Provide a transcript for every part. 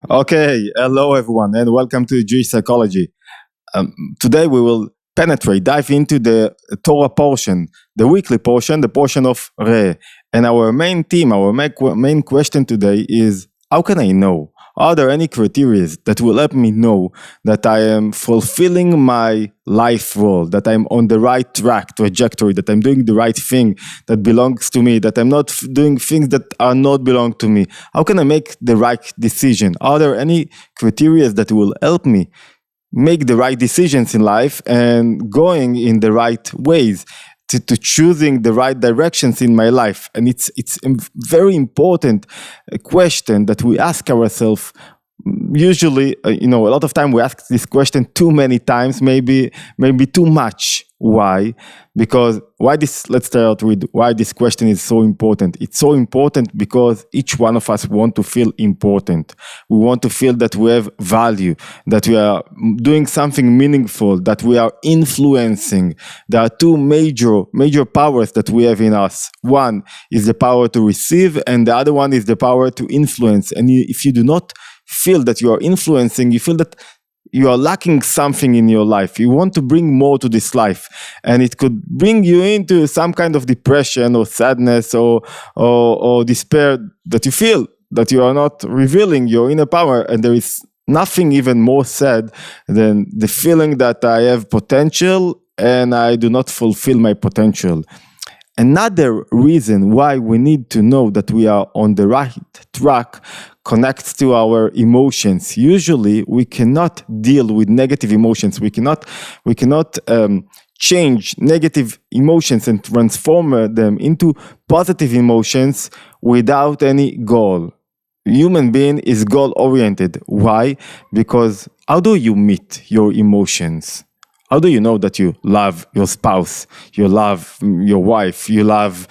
Okay, hello everyone, and welcome to Jewish Psychology. Today we will dive into the Torah portion, the weekly portion, the portion of Re. And our main theme, our main question today is, how can I know? Are there any criteria that will help me know that I am fulfilling my life role, that I'm on the right trajectory, that I'm doing the right thing that belongs to me, that I'm not doing things that are not belong to me? How can I make the right decision? Are there any criteria that will help me make the right decisions in life and going in the right ways? To choosing the right directions in my life? And it's a very important question that we ask ourselves. Usually, a lot of time we ask this question too many times, maybe too much. Why? Because let's start with why this question is so important. It's so important because each one of us want to feel important. We want to feel that we have value, that we are doing something meaningful, that we are influencing. There are two major powers that we have in us. One is the power to receive, and the other one is the power to influence. And if you do not feel that you are influencing, you feel that you are lacking something in your life. You want to bring more to this life, and it could bring you into some kind of depression or sadness or despair, that you feel that you are not revealing your inner power. And there is nothing even more sad than the feeling that I have potential and I do not fulfill my potential. Another reason why we need to know that we are on the right track connects to our emotions. Usually, we cannot deal with negative emotions. We cannot change negative emotions and transform them into positive emotions without any goal. Human being is goal-oriented. Why? Because how do you meet your emotions? How do you know that you love your spouse, you love your wife, you love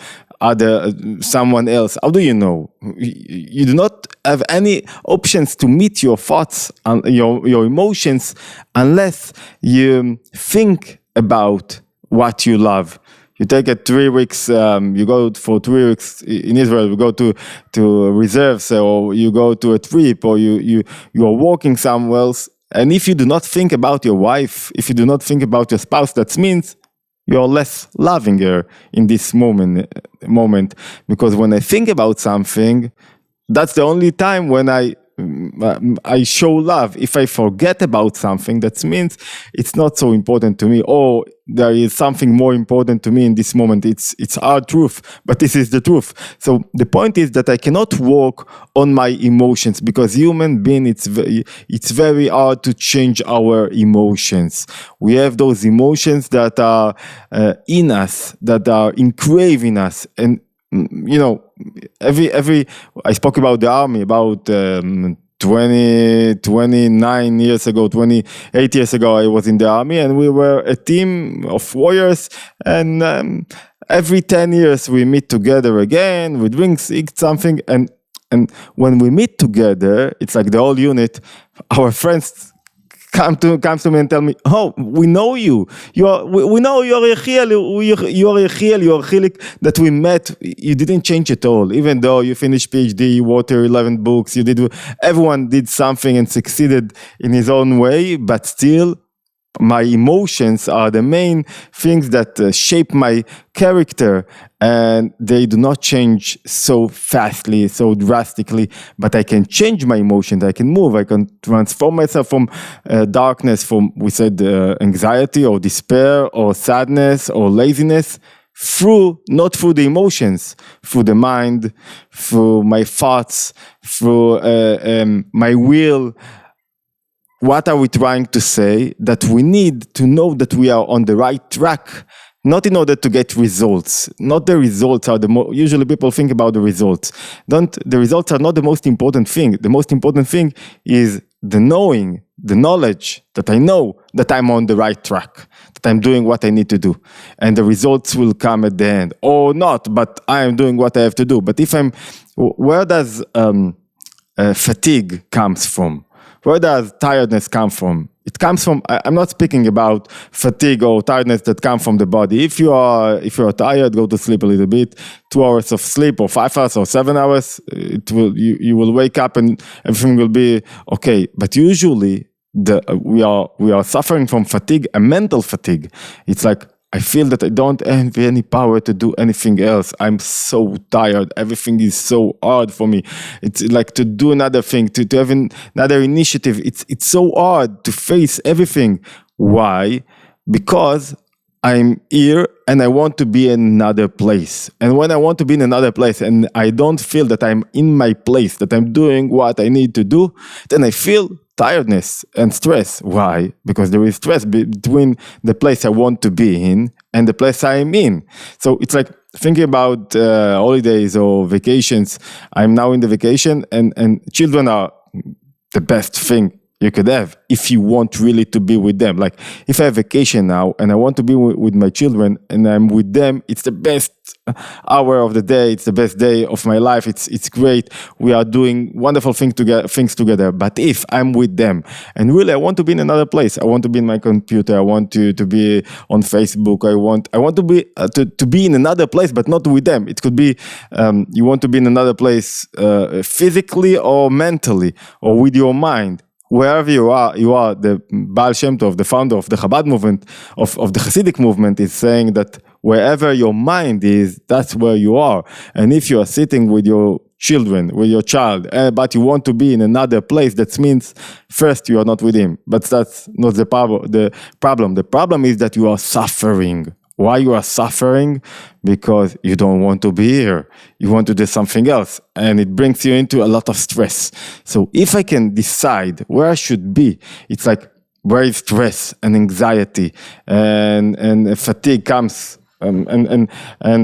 someone else? How do you know? You do not have any options to meet your thoughts and your emotions unless you think about what you love. You take a 3 weeks, you go for 3 weeks in Israel, you go to reserves, or you go to a trip, or you are walking somewhere else. And if you do not think about your wife, if you do not think about your spouse, that means you're less loving her in this moment. Because when I think about something, that's the only time when I show love. If I forget about something, that means it's not so important to me, or there is something more important to me in this moment. It's our truth, but this is the truth. So the point is that I cannot work on my emotions, because human being, it's very hard to change our emotions. We have those emotions that are in us, that are engraved in us. And I spoke about the army about 28 years ago, I was in the army, and we were a team of warriors, and every 10 years we meet together again, we drink, eat something, and when we meet together, it's like the whole unit, our friends comes to me and tell me, oh, we know you. We know you're Yehiel. You're Chilik that we met. You didn't change at all. Even though you finished PhD, you wrote 11 books, everyone did something and succeeded in his own way, but still, my emotions are the main things that shape my character, and they do not change so fastly, so drastically, but I can change my emotions. I can move, I can transform myself from darkness, from, we said, anxiety or despair or sadness or laziness, not through the emotions, through the mind, through my thoughts, through my will. What are we trying to say? That we need to know that we are on the right track, not in order to get results. Not the results are usually people think about the results. The results are not the most important thing. The most important thing is the knowledge that I know that I'm on the right track, that I'm doing what I need to do. And the results will come at the end, or not, but I am doing what I have to do. But where does fatigue comes from? Where does tiredness come from? it comes from, I'm not speaking about fatigue or tiredness that come from the body. If you are tired, go to sleep a little bit, 2 hours of sleep or 5 hours or 7 hours, you will wake up and everything will be okay. But usually we are suffering from fatigue, a mental fatigue. It's like, I feel that I don't have any power to do anything else. I'm so tired. Everything is so hard for me. It's like to do another thing, to have another initiative. It's so hard to face everything. Why? Because I'm here and I want to be in another place. And when I want to be in another place and I don't feel that I'm in my place, that I'm doing what I need to do, then I feel tiredness and stress. Why? Because there is stress between the place I want to be in and the place I am in. So it's like thinking about holidays or vacations. I'm now in the vacation and children are the best thing you could have if you want really to be with them. Like if I have vacation now and I want to be with my children and I'm with them, it's the best hour of the day. It's the best day of my life. It's great. We are doing wonderful things together. But if I'm with them and really I want to be in another place, I want to be in my computer, I want to be on Facebook, I want to be to be in another place, but not with them. It could be you want to be in another place physically or mentally or with your mind. Wherever you are, the Baal Shem Tov, the founder of the Chabad movement, of the Hasidic movement, is saying that wherever your mind is, that's where you are. And if you are sitting with your children, with your child, but you want to be in another place, that means first you are not with him. But that's not the problem. The problem is that you are suffering. Why you are suffering? Because you don't want to be here. You want to do something else. And it brings you into a lot of stress. So if I can decide where I should be, it's like where is stress and anxiety and fatigue comes and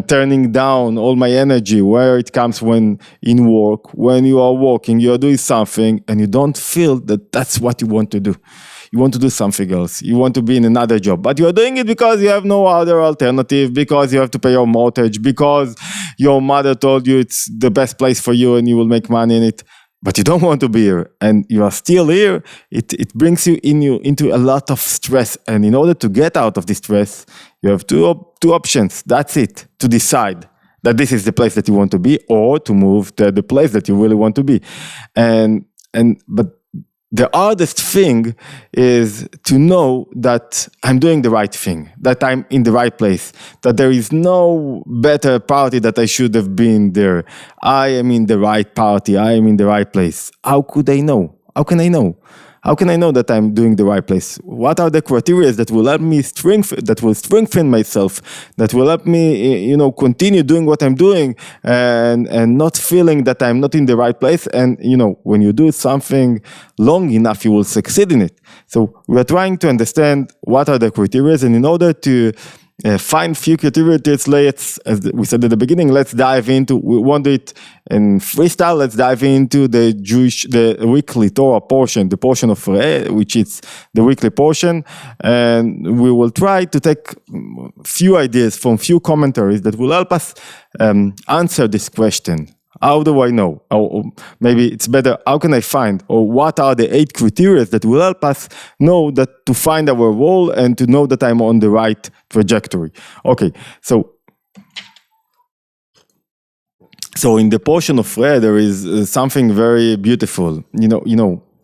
turning down all my energy, where it comes when in work, when you are working, you are doing something and you don't feel that that's what you want to do. You want to do something else. You want to be in another job, but you are doing it because you have no other alternative, because you have to pay your mortgage, because your mother told you it's the best place for you and you will make money in it, but you don't want to be here and you are still here. It brings you into a lot of stress. And in order to get out of this stress, you have two options. That's it, to decide that this is the place that you want to be or to move to the place that you really want to be. But the hardest thing is to know that I'm doing the right thing, that I'm in the right place, that there is no better party that I should have been there. I am in the right party. I am in the right place. How could I know? How can I know? How can I know that I'm doing the right place? What are the criteria that will help me strengthen myself, that will help me, continue doing what I'm doing and not feeling that I'm not in the right place? And, when you do something long enough, you will succeed in it. So we're trying to understand what are the criteria, and in order to find few criteria, as we said at the beginning, let's dive into, we want it in freestyle, let's dive into the weekly Torah portion, the portion of Re, which is the weekly portion, and we will try to take few ideas from few commentaries that will help us answer this question. How do I know? Or maybe it's better, how can I find? Or what are the 8 criteria that will help us know that to find our role and to know that I'm on the right trajectory? Okay, so in the portion of Re, there is something very beautiful.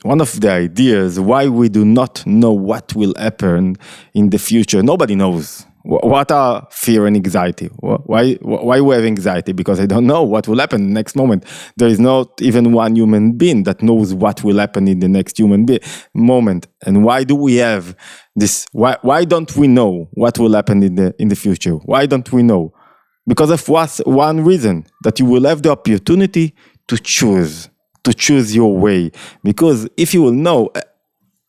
One of the ideas why we do not know what will happen in the future. Nobody knows. What are fear and anxiety? Why we have anxiety? Because I don't know what will happen in the next moment. There is not even one human being that knows what will happen in the next moment. And why do we have this? Why don't we know what will happen in the future? Why don't we know? Because of one reason, that you will have the opportunity to choose your way. Because if you will know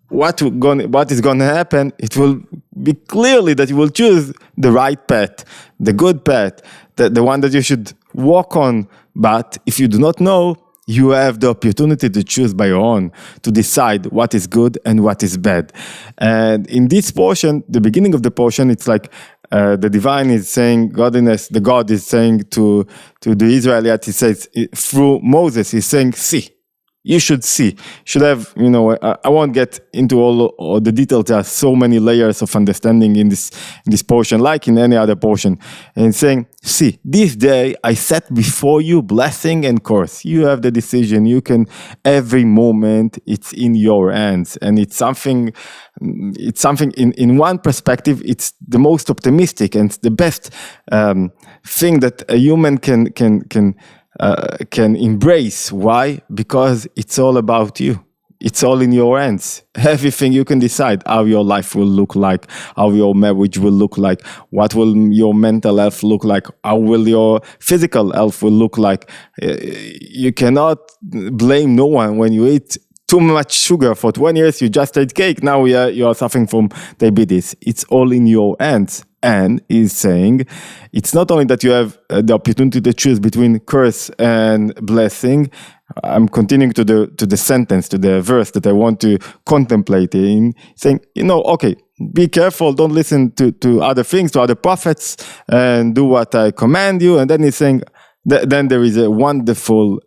what is going to happen, it will be clearly that you will choose the right path, the good path, the one that you should walk on. But if you do not know, you have the opportunity to choose by your own, to decide what is good and what is bad. And in this portion, the beginning of the portion, it's like the divine is saying, the God is saying to the Israelites, he says, through Moses, he's saying, see. you should see. You should have, I won't get into all the details. There are so many layers of understanding in this portion, like in any other portion. And saying, see, this day I set before you blessing and curse. You have the decision. You can, every moment, it's in your hands. And it's something in one perspective, it's the most optimistic and the best thing that a human can embrace. Why? Because it's all about you. It's all in your hands. Everything you can decide how your life will look like, how your marriage will look like, what will your mental health look like, how will your physical health will look like. You cannot blame no one when you eat too much sugar for 20 years. You just ate cake. Now you are suffering from diabetes. It's all in your hands. And he's saying, it's not only that you have the opportunity to choose between curse and blessing. I'm continuing to the sentence, to the verse that I want to contemplate in, saying, okay, be careful, don't listen to other things, to other prophets, and do what I command you. And then he's saying, then there is a wonderful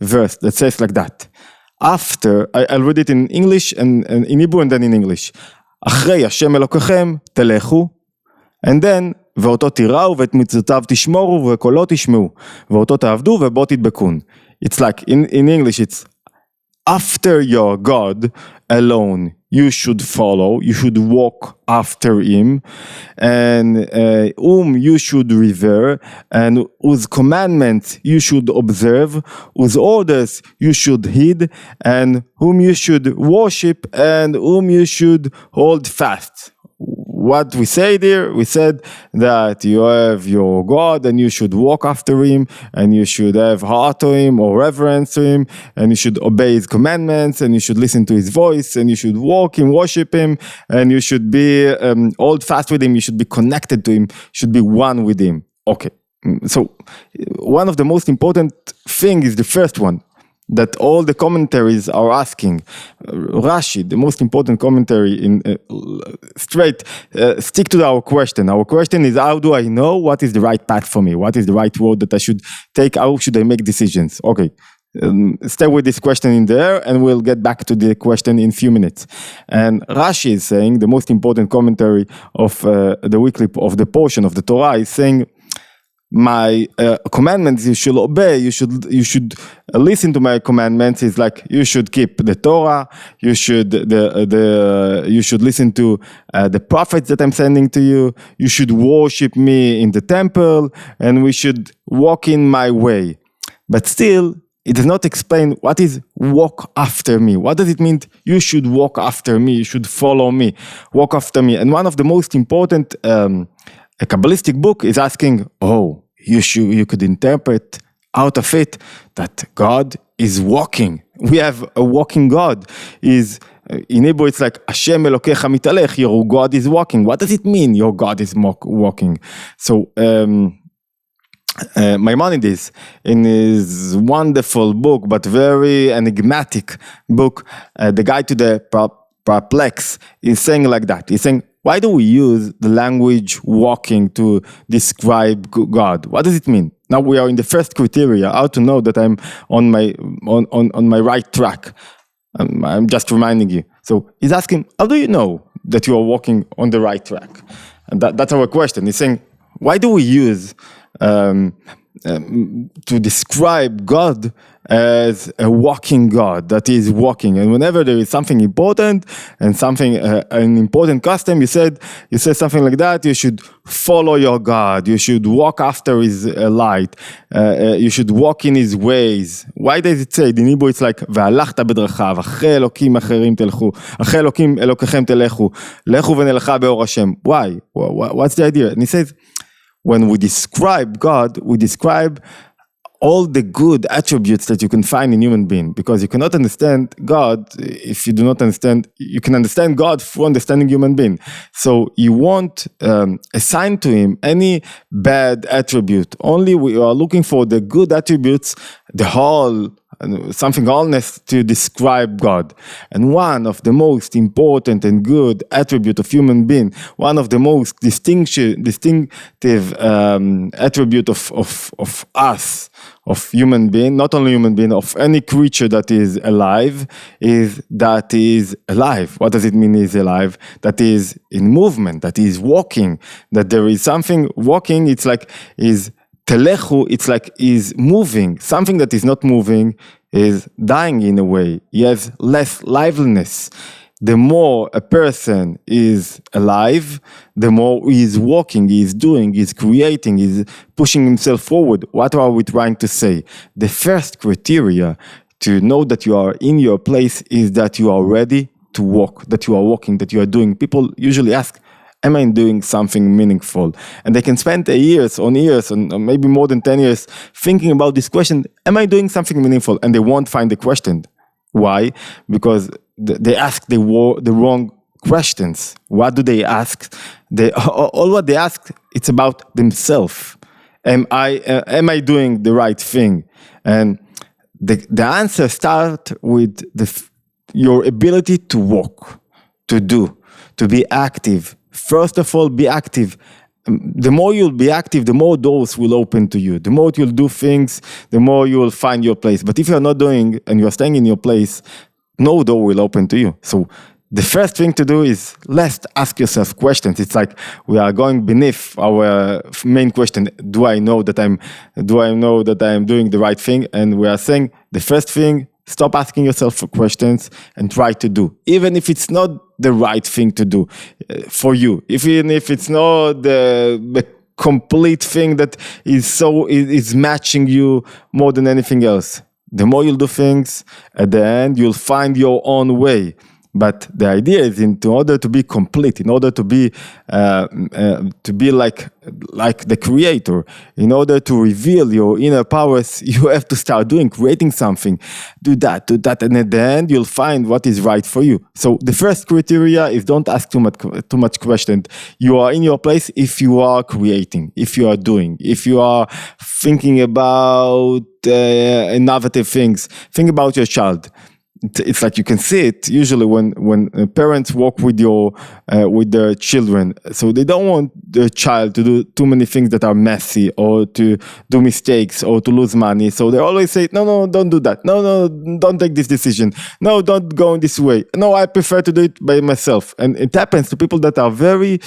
verse that says like that. After, I'll read it in English and in Hebrew and then in English. אחרי השם אלוקיכם תלכו, and then, ואותו תיראו ואת מצוותיו תשמורו וקולו תשמעו, ואותו תעבדו ובו תדבקון. It's like, in English, it's after your God alone, you should follow, you should walk after him, and whom you should revere, and whose commandments you should observe, whose orders you should heed, and whom you should worship, and whom you should hold fast. What we say there, we said that you have your God and you should walk after him, and you should have heart to him or reverence to him, and you should obey his commandments, and you should listen to his voice, and you should walk him, worship him, and you should be hold fast with him, you should be connected to him, you should be one with him. Okay, so one of the most important things is the first one, that all the commentaries are asking. Rashi, the most important commentary in stick to our question. Our question is, how do I know what is the right path for me? What is the right road that I should take? How should I make decisions? Okay, stay with this question in there, and we'll get back to the question in a few minutes. And Rashi is saying, the most important commentary of the portion of the Torah is saying, my commandments you should obey, you should listen to my commandments. Is like, you should keep the Torah, you should you should listen to the prophets that I'm sending to you, you should worship me in the temple, and we should walk in my way. But still, it does not explain what is walk after me. What does it mean? You should walk after me, you should follow me, walk after me. And one of the most important a Kabbalistic book is asking, you could interpret out of it that God is walking. We have a walking God. In Hebrew, it's like, Hashem Elokecha mitalech, your God is walking. What does it mean, your God is walking? So, Maimonides, in his wonderful book, but very enigmatic book, The Guide to the Perplex, is saying like that. He's saying, why do we use the language walking to describe God? What does it mean? Now we are in the first criteria, how to know that I'm on my right track. I'm just reminding you. So he's asking, how do you know that you are walking on the right track? And that's our question. He's saying, why do we use to describe God as a walking God that is walking? And whenever there is something important and something an important custom, you say something like that, you should follow your God, you should walk after his light, you should walk in his ways. Why does it say? In Hebrew it's like והלכת בדרכיו, אחרי אלוקים אחרים תלכו, אחרי אלוקים אלוקיכם תלכו, לכו ונלכה באור השם. Why? What's the idea? And he says, when we describe God, we describe all the good attributes that you can find in human being, because you cannot understand God if you do not understand. You can understand God through understanding human being. So you won't assign to him any bad attribute. Only we are looking for the good attributes, the whole something honest to describe God. And one of the most important and good attribute of human being, one of the most distinctive attribute of us, of human being, not only human being, of any creature that is alive, is that is alive. What does it mean is alive? That is in movement, that is walking, that there is something walking, it's like is telechu, it's like is moving. Something that is not moving is dying in a way. He has less liveliness. The more a person is alive, the more he is walking, he is doing, he is creating, he is pushing himself forward. What are we trying to say? The first criteria to know that you are in your place is that you are ready to walk, that you are walking, that you are doing. People usually ask, am I doing something meaningful? And they can spend years, and maybe more than 10 years thinking about this question, am I doing something meaningful? And they won't find the question. Why? Because they ask the wrong questions. What do they ask? All what they ask, it's about themselves. Am I doing the right thing? And the answer starts with your ability to walk, to do, to be active. First of all, be active. The more you'll be active, the more doors will open to you. The more you'll do things, the more you will find your place. But if you're not doing and you're staying in your place, no door will open to you. So the first thing to do is let's ask yourself questions. It's like we are going beneath our main question. Do I know that I'm doing the right thing? And we are saying the first thing, stop asking yourself for questions and try to do. Even if it's not the right thing to do for you. Even if it's not the complete thing that is matching you more than anything else. The more you'll do things, at the end, you'll find your own way. But the idea is in order to be complete, in order to be like the creator, in order to reveal your inner powers, you have to start creating something. Do that, and at the end, you'll find what is right for you. So the first criteria is don't ask too much questions. You are in your place if you are creating, if you are doing, if you are thinking about innovative things. Think about your child. It's like you can see it usually when parents walk with their children. So they don't want their child to do too many things that are messy or to do mistakes or to lose money. So they always say, no, don't do that. No, don't take this decision. No, don't go in this way. No, I prefer to do it by myself. And it happens to people that are very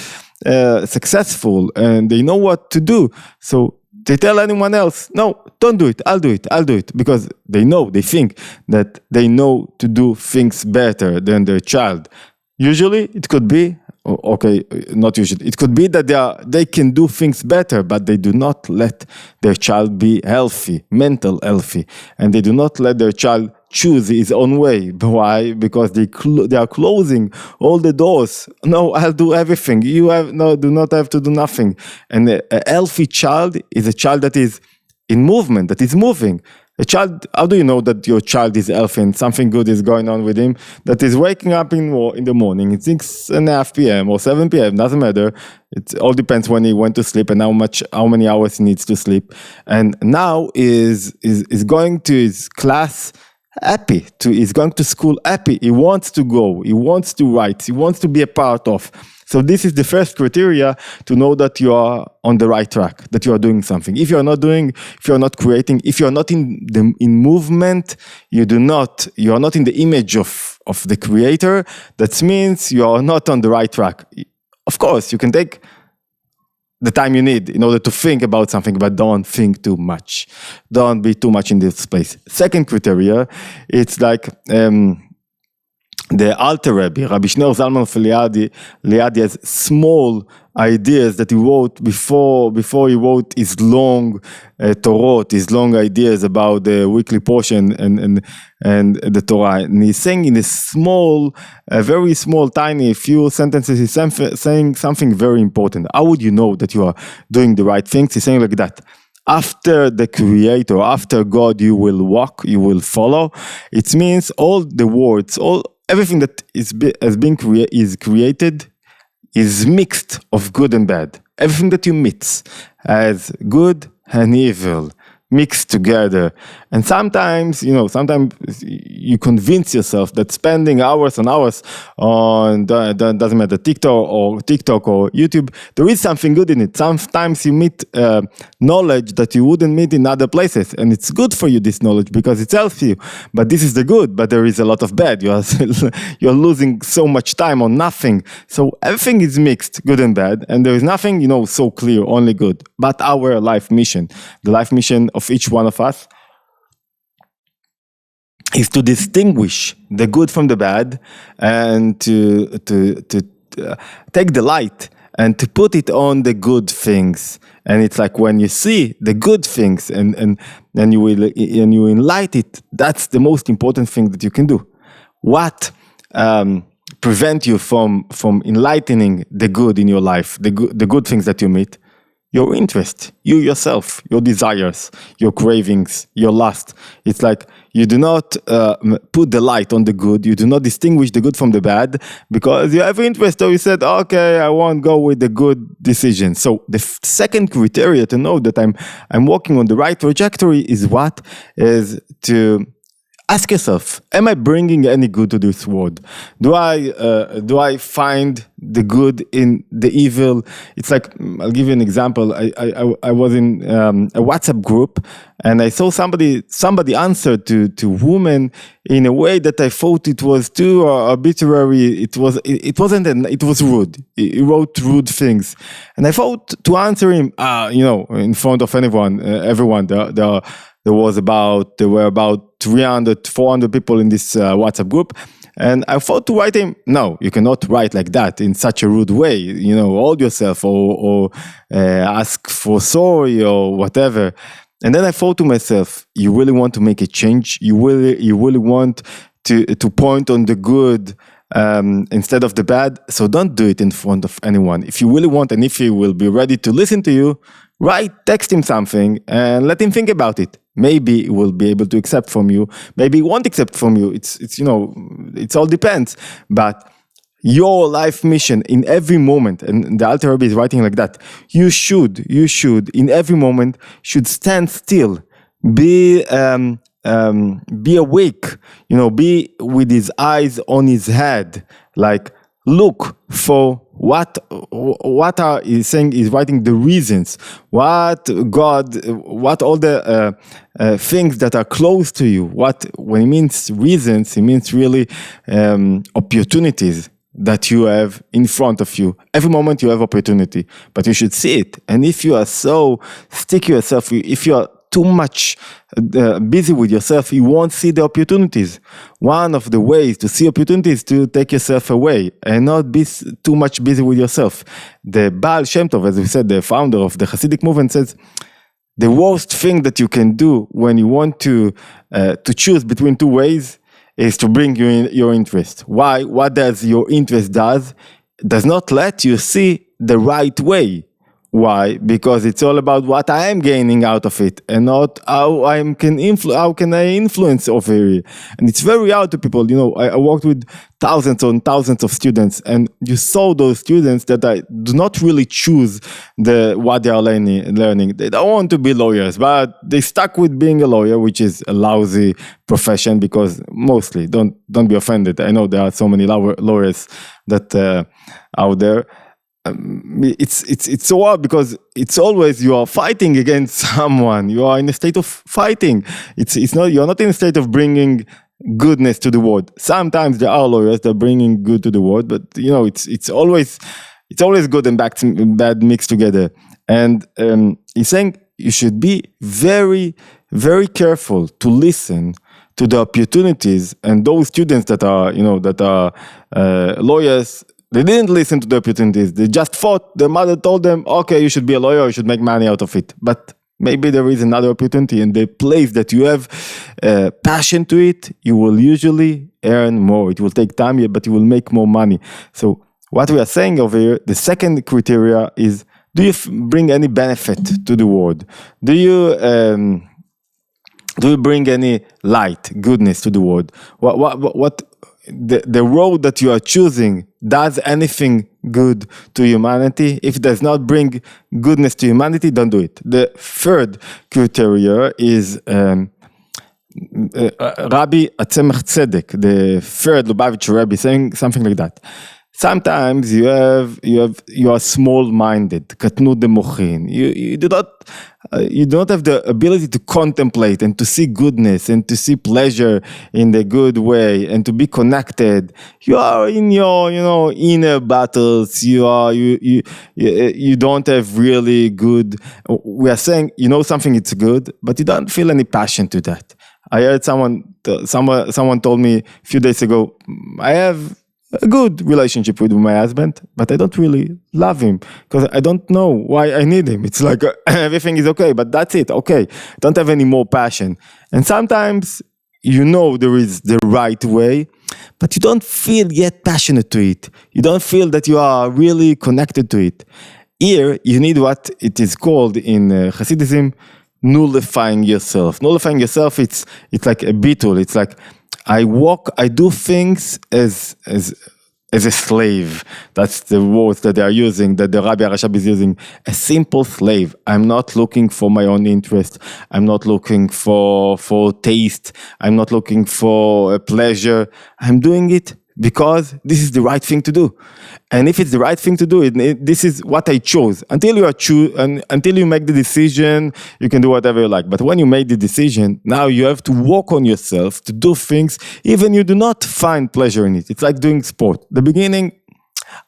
successful and they know what to do. So they tell anyone else, no, don't do it, I'll do it, because they think that they know to do things better than their child. Usually, it could be, not usually, it could be that they can do things better, but they do not let their child be healthy, mental healthy, and they do not let their child choose his own way. Why? Because they are closing all the doors. No, I'll do everything. Do not have to do nothing. And a healthy child is a child that is in movement, that is moving. A child, how do you know that your child is healthy and something good is going on with him? That is waking up in the morning at 6:30 p.m. or 7 p.m. Doesn't matter. It all depends when he went to sleep and how many hours he needs to sleep. And now is going to his class happy. He's going to school happy. He wants to go. He wants to write. He wants to be a part of. So this is the first criteria to know that you are on the right track, that you are doing something. If you are not doing, if you are not creating, if you are not in movement, you are not in the image of the creator. That means you are not on the right track. Of course, you can take the time you need in order to think about something, but don't think too much. Don't be too much in this place. Second criteria, it's like the Alter Rebbe, Rabbi Shneur Zalman of Liadi has small ideas that he wrote before he wrote his long Torah, his long ideas about the weekly portion and the Torah. And he's saying in a very small, tiny few sentences, he's saying something very important. How would you know that you are doing the right things? He's saying like that. After the Creator, after God, you will walk, you will follow. It means all the words, everything that is created is mixed of good and bad. Everything that you mix as good and evil, mixed together. And sometimes, sometimes you convince yourself that spending hours and hours on, doesn't matter, TikTok or YouTube, there is something good in it. Sometimes you meet knowledge that you wouldn't meet in other places. And it's good for you, this knowledge, because it helps you. But this is the good, but there is a lot of bad. You're losing so much time on nothing. So everything is mixed, good and bad. And there is nothing, so clear, only good. But our life mission, the life mission of each one of us, is to distinguish the good from the bad, and to take the light and to put it on the good things. And it's like when you see the good things and you enlighten it, that's the most important thing that you can do. What prevent you from enlightening the good in your life, the good things that you meet? Your interest, you yourself, your desires, your cravings, your lust. It's like you do not put the light on the good. You do not distinguish the good from the bad because you have interest. So you said, okay, I won't go with the good decision. So the second criteria to know that I'm walking on the right trajectory is what? Is to ask yourself, am I bringing any good to this world? Do I find the good in the evil? It's like, I'll give you an example. I was in a WhatsApp group, and I saw somebody answered to women in a way that I thought it was too arbitrary. It was rude. He wrote rude things, and I thought to answer him, in front of everyone. There were about 300, 400 people in this WhatsApp group. And I thought to write him, no, you cannot write like that in such a rude way. Hold yourself or ask for sorry or whatever. And then I thought to myself, you really want to make a change? You really want to point on the good instead of the bad? So don't do it in front of anyone. If you really want, and if he will be ready to listen to you, text him something and let him think about it. Maybe he will be able to accept from you. Maybe he won't accept from you. It all depends. But your life mission in every moment, and the Alter Rebbe is writing like that, you should in every moment should stand still, be awake, be with his eyes on his head, like look for what he's saying, is writing the reasons, what all the things that are close to you. When he means reasons, he means really opportunities that you have in front of you. Every moment you have opportunity, but you should see it. And if you are so sticky yourself, if you are too much busy with yourself, you won't see the opportunities. One of the ways to see opportunities is to take yourself away and not be too much busy with yourself. The Baal Shem Tov, as we said, the founder of the Hasidic movement, says the worst thing that you can do when you want to choose between two ways is to bring your interest. Why? What does your interest does not let you see the right way. Why? Because it's all about what I am gaining out of it, and not how can I influence over it. And it's very hard to people. I worked with thousands and thousands of students, and you saw those students that do not really choose what they are learning. They don't want to be lawyers, but they stuck with being a lawyer, which is a lousy profession. Because mostly, don't be offended. I know there are so many lawyers that out there. It's so hard because it's always you are fighting against someone. You are in a state of fighting. You're not in a state of bringing goodness to the world. Sometimes there are lawyers that are bringing good to the world, but it's always good and bad mixed together. And he's saying you should be very, very careful to listen to the opportunities. And those students that are lawyers, they didn't listen to the opportunities. They just thought the mother told them, okay, you should be a lawyer, you should make money out of it. But maybe there is another opportunity, and the place that you have passion to it, you will usually earn more. It will take time, but you will make more money. So what we are saying over here, the second criteria is, do you bring any benefit to the world? Do you bring any light, goodness to the world? What the road that you are choosing, does anything good to humanity. If it does not bring goodness to humanity, don't do it. The third criteria is Rabbi Atzemach Tzedek, the third Lubavitcher Rabbi, saying something like that. Sometimes you are small-minded, katnud demochin. You do not have the ability to contemplate and to see goodness and to see pleasure in the good way and to be connected. You are in your inner battles. You don't have really good. We are saying something it's good, but you don't feel any passion to that. I heard someone told me a few days ago, I have a good relationship with my husband, but I don't really love him because I don't know why I need him. It's like everything is okay, but that's it. Okay, don't have any more passion. And sometimes there is the right way, but you don't feel yet passionate to it. You don't feel that you are really connected to it. Here, you need what it is called in Chasidism, nullifying yourself. Nullifying yourself, it's like a beetle. It's like I do things as a slave. That's the words that they are using, that the Rabbi Rashab is using. A simple slave. I'm not looking for my own interest. I'm not looking for taste. I'm not looking for pleasure. I'm doing it because this is the right thing to do. And if it's the right thing to do, this is what I chose. Until you make the decision, you can do whatever you like. But when you make the decision, now you have to work on yourself to do things, even you do not find pleasure in it. It's like doing sport. The beginning,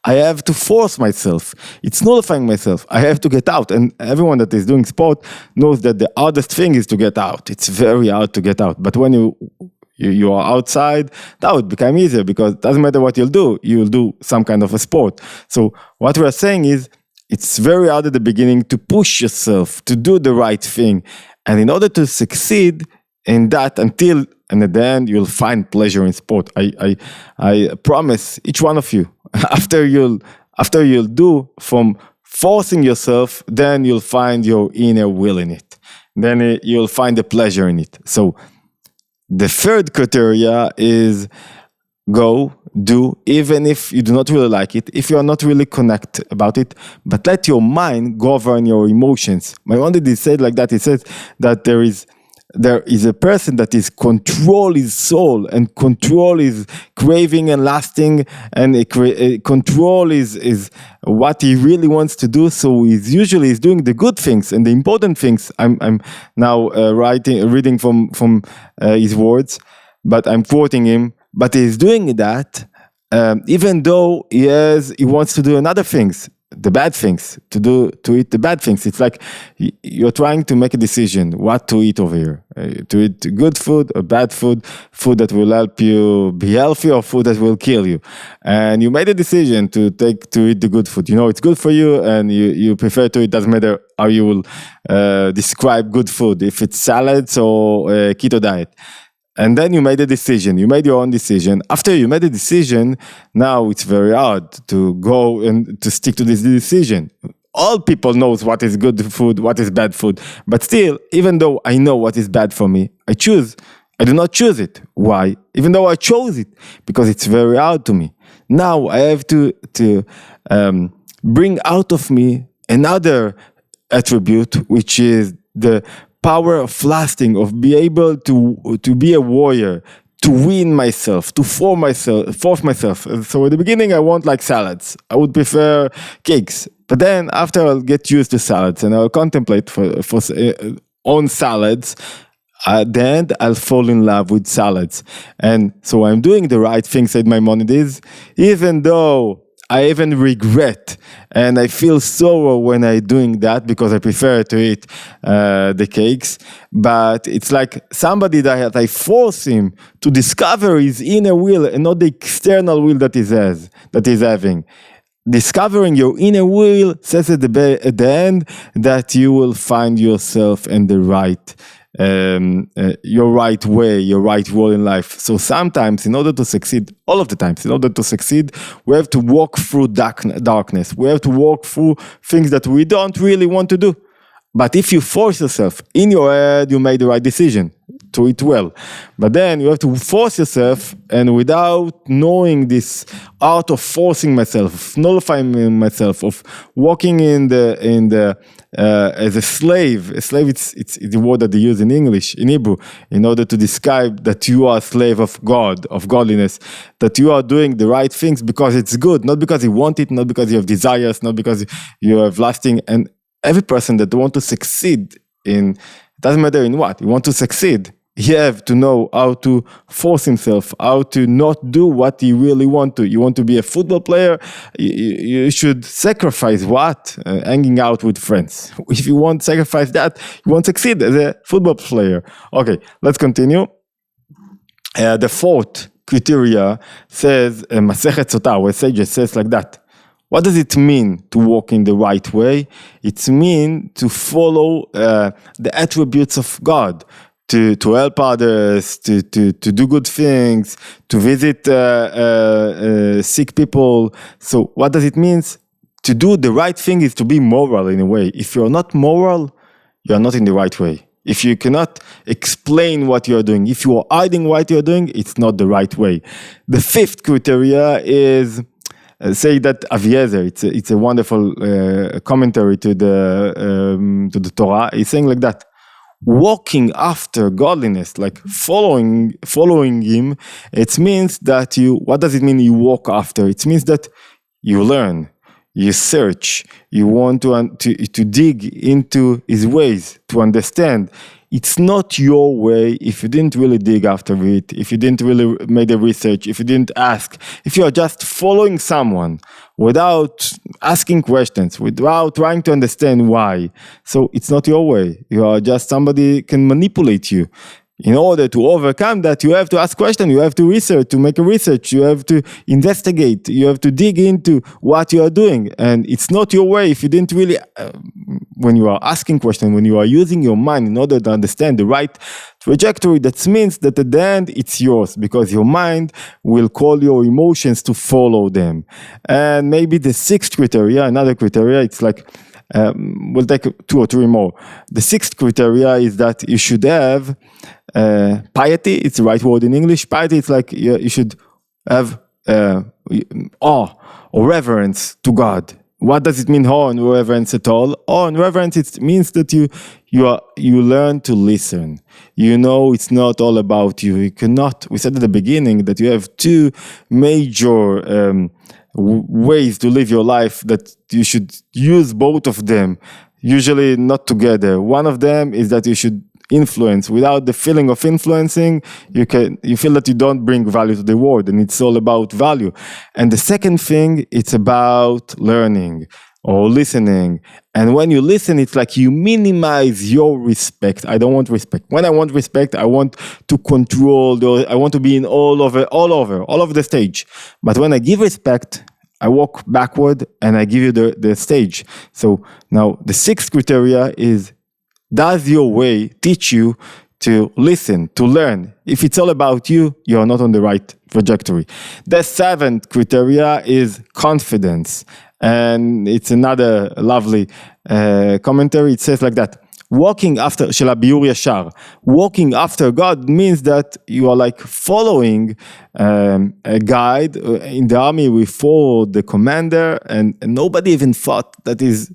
I have to force myself. It's nullifying myself. I have to get out. And everyone that is doing sport knows that the hardest thing is to get out. It's very hard to get out. But when you are outside, that would become easier because it doesn't matter what you'll do some kind of a sport. So what we are saying is it's very hard at the beginning to push yourself to do the right thing. And in order to succeed in that and at the end you'll find pleasure in sport. I promise each one of you, after you'll do from forcing yourself, then you'll find your inner will in it. Then you'll find the pleasure in it. So the third criteria is go, do, even if you do not really like it, if you are not really connect about it, but let your mind govern your emotions. My one did said like that, he says that there is a person that is control his soul and control is craving and lasting and control is what he really wants to do. So he's doing the good things and the important things. I'm now reading from his words, but I'm quoting him. But he's doing that even though he wants to do another things. The bad things, to eat the bad things. It's like you're trying to make a decision what to eat over here. To eat good food or bad food that will help you be healthy or food that will kill you. And you made a decision to eat the good food. It's good for you and you prefer to eat. Doesn't matter how you will describe good food, if it's salads or keto diet. And then you made a decision. You made your own decision. After you made a decision, now it's very hard to go and to stick to this decision. All people knows what is good food, what is bad food. But still, even though I know what is bad for me, I do not choose it. Why? Even though I chose it, because it's very hard to me. Now I have to bring out of me another attribute, which is the power of lasting, of be able to be a warrior, to win myself, to force myself. So at the beginning, I want like salads. I would prefer cakes. But then after I'll get used to salads and I'll contemplate on salads, then I'll fall in love with salads. And so I'm doing the right thing, said Maimonides, even though I even regret and I feel sorrow when I'm doing that because I prefer to eat the cakes. But it's like somebody that I force him to discover his inner will and not the external will that he's having. Discovering your inner will says at the end that you will find yourself in the right your right way, your right role in life. So sometimes, in order to succeed, all of the times, in order to succeed, we have to walk through darkness. We have to walk through things that we don't really want to do. But if you force yourself, in your head, you made the right decision, do it well. But then you have to force yourself, and without knowing this art of forcing myself, of nullifying myself, of walking as a slave. A slave, it's the word that they use in English, in Hebrew, in order to describe that you are a slave of God, of godliness, that you are doing the right things because it's good, not because you want it, not because you have desires, not because you have lasting. And every person that wants to succeed it doesn't matter in what, you want to succeed, he have to know how to force himself, how to not do what he really want to. You want to be a football player, you should sacrifice what? Hanging out with friends. If you want to sacrifice that, you won't succeed as a football player. Okay, let's continue. The fourth criteria says, Masechet Sotah, where sages says like that. What does it mean to walk in the right way? It means to follow the attributes of God, to help others, to do good things, to visit sick people. So what does it mean? To do the right thing is to be moral in a way. If you're not moral, you're not in the right way. If you cannot explain what you're doing, if you are hiding what you're doing, it's not the right way. The fifth criteria is, say that Aviezer, it's a wonderful commentary to the Torah. He's saying like that. Walking after godliness, like following him, it means that what does it mean you walk after? It means that you learn, you search, you want to dig into his ways, to understand. It's not your way if you didn't really dig after it, if you didn't really make the research, if you didn't ask, if you are just following someone without asking questions, without trying to understand why. So it's not your way. You are just somebody can manipulate you. In order to overcome that, you have to ask questions, you have to research, to make a research, you have to investigate, you have to dig into what you are doing. And it's not your way if you didn't really, when you are asking questions, when you are using your mind in order to understand the right trajectory, that means that at the end it's yours, because your mind will call your emotions to follow them. And maybe the sixth criteria, another criteria, it's like, we'll take 2 or 3 more. The sixth criteria is that you should have piety. It's the right word in English. Piety, it's like you should have awe or reverence to God. What does it mean, awe and reverence at all? Awe and reverence, it means that you learn to listen. You know it's not all about you. You cannot, we said at the beginning that you have 2 major ways to live your life, that you should use both of them, usually not together. One of them is that you should influence. Without the feeling of influencing, you feel that you don't bring value to the world, and it's all about value. And the second thing, it's about learning or listening. And when you listen, it's like you minimize your respect. I don't want respect. When I want respect, I want to control, I want to be in all over the stage. But when I give respect, I walk backward and I give you the stage. So now the sixth criteria is, does your way teach you to listen, to learn? If it's all about you, you're not on the right trajectory. The seventh criteria is confidence. And it's another lovely commentary. It says like that: walking after Biur Yashar, walking after God means that you are like following a guide. In the army, we follow the commander, and nobody even thought that is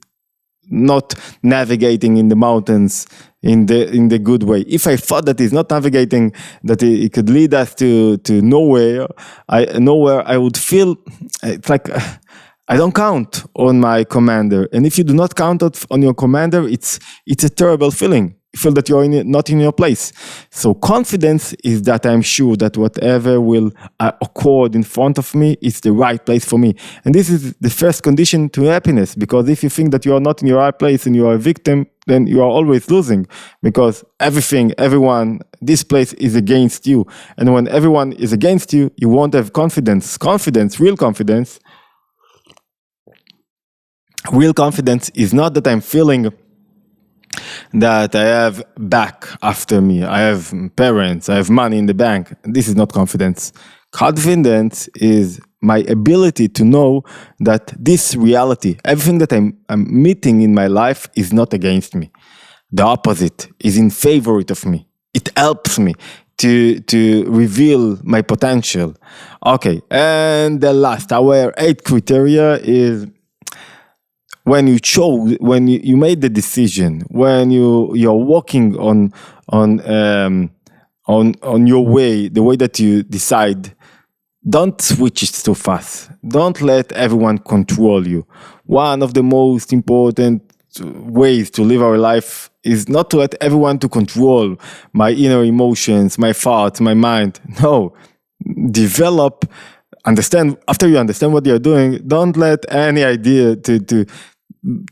not navigating in the mountains in the good way. If I thought that he's not navigating, that it could lead us to nowhere, I would feel it's like I don't count on my commander. And if you do not count on your commander, it's a terrible feeling. You feel that you're not in your place. So confidence is that I'm sure that whatever will occur in front of me is the right place for me. And this is the first condition to happiness, because if you think that you are not in your right place and you are a victim, then you are always losing, because everyone, this place is against you. And when everyone is against you, you won't have confidence. Real confidence. Real confidence is not that I'm feeling that I have back after me, I have parents, I have money in the bank. This is not confidence. Confidence is my ability to know that this reality, everything that I'm meeting in my life is not against me. the opposite is in favor of me. It helps me to reveal my potential. Okay, and the last, our 8th criteria is when you made the decision, when you're walking on your way, the way that you decide, don't switch it too fast. Don't let everyone control you. One of the most important ways to live our life is not to let everyone to control my inner emotions, my thoughts, my mind. No, understand. After you understand what you're doing, don't let any idea to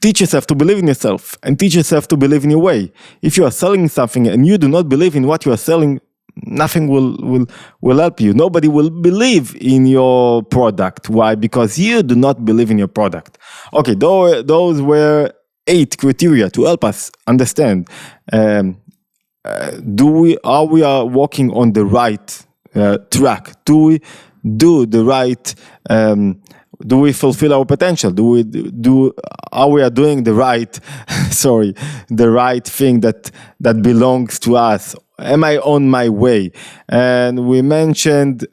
teach yourself to believe in yourself and teach yourself to believe in your way. If you are selling something and you do not believe in what you are selling, nothing will help you. Nobody will believe in your product. Why? Because you do not believe in your product. Okay, those were 8 criteria to help us understand. Are we walking on the right track? Do we do the right? Do we fulfill our potential? Are we doing the right? The right thing that belongs to us? Am I on my way? And we mentioned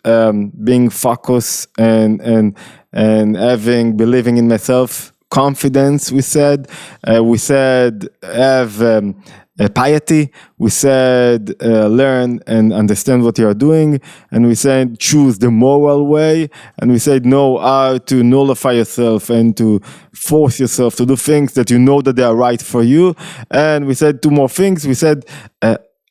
being focused and believing in myself, confidence. We said have piety. We said learn and understand what you are doing, and we said choose the moral way, and we said know how to nullify yourself and to force yourself to do things that you know that they are right for you. And we said 2 more things. We said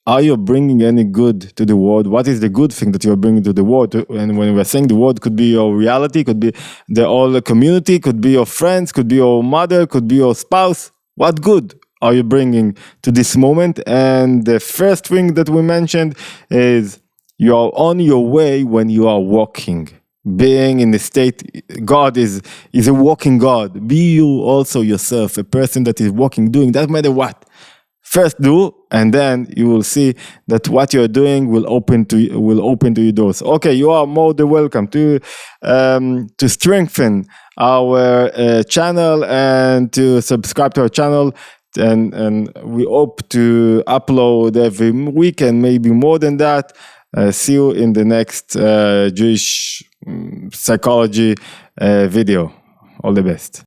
are you bringing any good to the world? What is the good thing that you're bringing to the world? And when we're saying the world, could be your reality, could be the whole community, could be your friends, could be your mother, could be your spouse. What good are you bringing to this moment? And the first thing that we mentioned is you are on your way when you are walking. Being in the state, God is a walking God. Be you also yourself, a person that is walking, doing, doesn't matter what. First do, and then you will see that what you're doing will open to you doors. Okay, you are more than welcome to strengthen our channel and to subscribe to our channel. And we hope to upload every week and maybe more than that. See you in the next Jewish psychology video. All the best.